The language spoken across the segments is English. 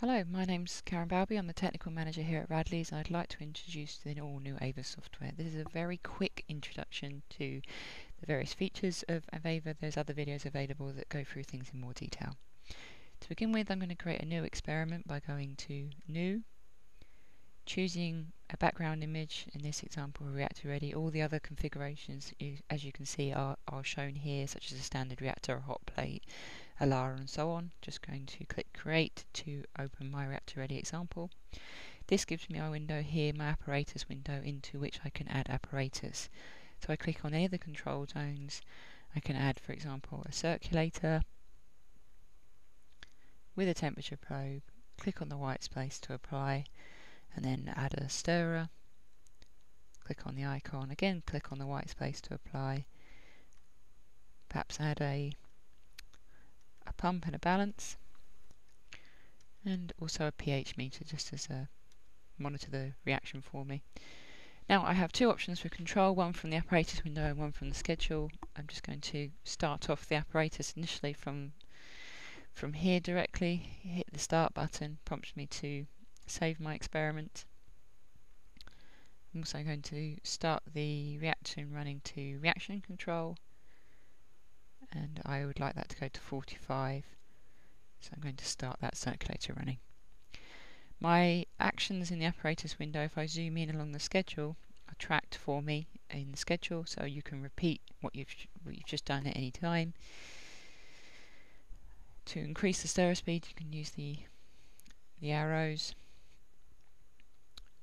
Hello, my name's Karen Balby. I'm the Technical Manager here at Radley's, and I'd like to introduce the all-new AVA software. This is a very quick introduction to the various features of AVA. There's other videos available that go through things in more detail. To begin with, I'm going to create a new experiment by going to New, choosing a background image, in this example reactor ready. All the other configurations, as you can see, are shown here, such as a standard reactor, a hot plate, a Lara, and so on. Just going to click Create to open my reactor ready example. This gives me a window here, my apparatus window, into which I can add apparatus. So I click on any of the control zones. I can add, for example, a circulator with a temperature probe, click on the white space to apply, and then add a stirrer. Click on the icon, again click on the white space to apply, perhaps add a pump and a balance, and also a pH meter just as a monitor the reaction for me. Now I have two options for control, one from the apparatus window and one from the schedule. I'm just going to start off the apparatus initially from here directly. Hit the start button, prompts me to save my experiment. I'm also going to start the reactor and running to reaction control, and I would like that to go to 45, so I'm going to start that circulator running. My actions in the apparatus window, if I zoom in along the schedule, are tracked for me in the schedule, so you can repeat what you've just done at any time. To increase the stirrer speed, you can use the arrows,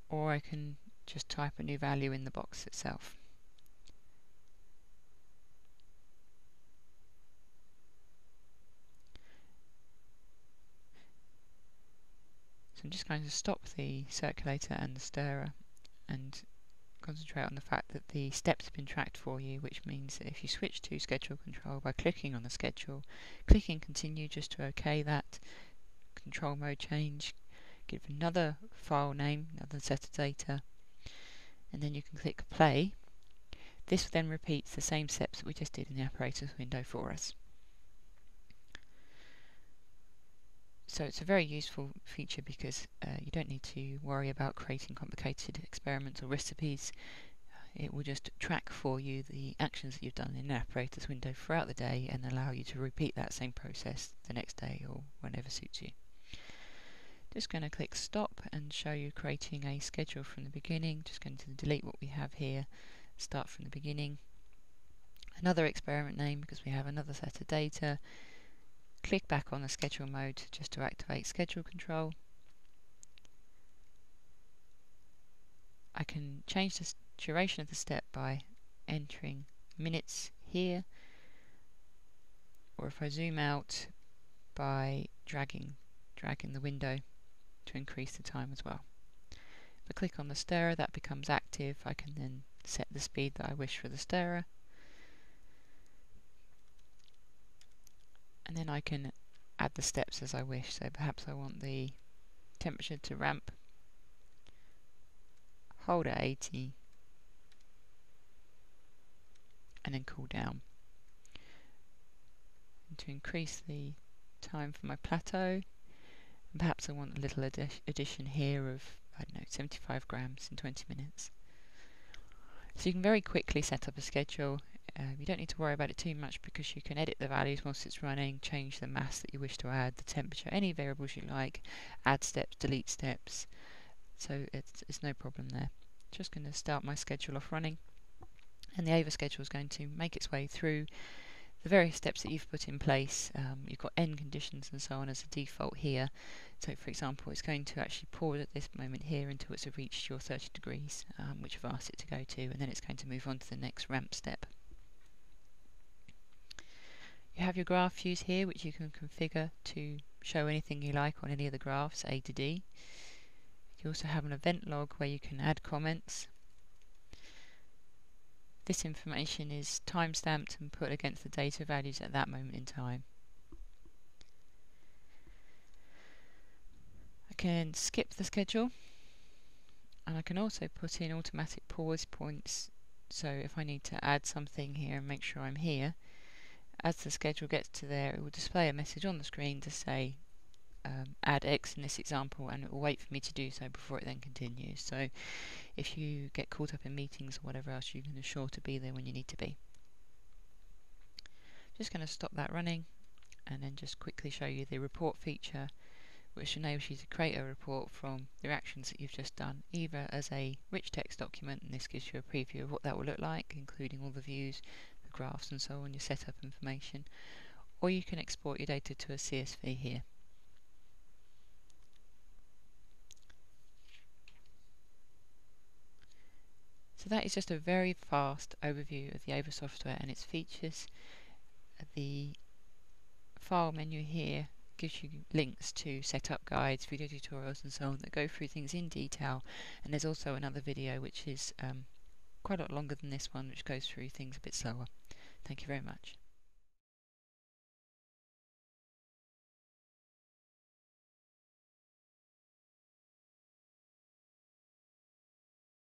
or I can just type a new value in the box itself. So I'm just going to stop the circulator and the stirrer and concentrate on the fact that the steps have been tracked for you, which means that if you switch to schedule control by clicking on the schedule, clicking continue just to OK that control mode change, give another file name, another set of data, and then you can click play. This then repeats the same steps that we just did in the apparatus window for us. So it's a very useful feature because you don't need to worry about creating complicated experiments or recipes. It will just track for you the actions that you've done in the apparatus window throughout the day and allow you to repeat that same process the next day or whenever suits you. Just going to click stop and show you creating a schedule from the beginning. Just going to delete what we have here, start from the beginning. Another experiment name because we have another set of data. Click back on the schedule mode just to activate schedule control. I can change the duration of the step by entering minutes here, or if I zoom out, by dragging the window to increase the time as well. If I click on the stirrer, that becomes active. I can then set the speed that I wish for the stirrer, and then I can add the steps as I wish. So perhaps I want the temperature to ramp, hold at 80, and then cool down. And to increase the time for my plateau, and perhaps I want a little addition here of, I don't know, 75 grams in 20 minutes. So you can very quickly set up a schedule. You don't need to worry about it too much because you can edit the values whilst it's running, change the mass that you wish to add, the temperature, any variables you like, add steps, delete steps. So it's no problem there. Just going to start my schedule off running, and the AVA schedule is going to make its way through the various steps that you've put in place. You've got end conditions and so on as a default here. So for example, it's going to actually pause at this moment here until it's reached your 30 degrees, which I've asked it to go to, and then it's going to move on to the next ramp step. You have your graph views here, which you can configure to show anything you like on any of the graphs, A to D. You also have an event log where you can add comments. This information is time-stamped and put against the data values at that moment in time. I can skip the schedule, and I can also put in automatic pause points, so if I need to add something here and make sure I'm here, as the schedule gets to there, it will display a message on the screen to say add X in this example, and it will wait for me to do so before it then continues. So if you get caught up in meetings or whatever else, you can assure to be there when you need to be. Just going to stop that running and then just quickly show you the report feature, which enables you to create a report from the actions that you've just done, either as a rich text document, and this gives you a preview of what that will look like, including all the views, the graphs and so on, your setup information, or you can export your data to a CSV here. So that is just a very fast overview of the AVA software and its features. The file menu here gives you links to setup guides, video tutorials and so on that go through things in detail, and there's also another video which is quite a lot longer than this one, which goes through things a bit slower. Thank you very much.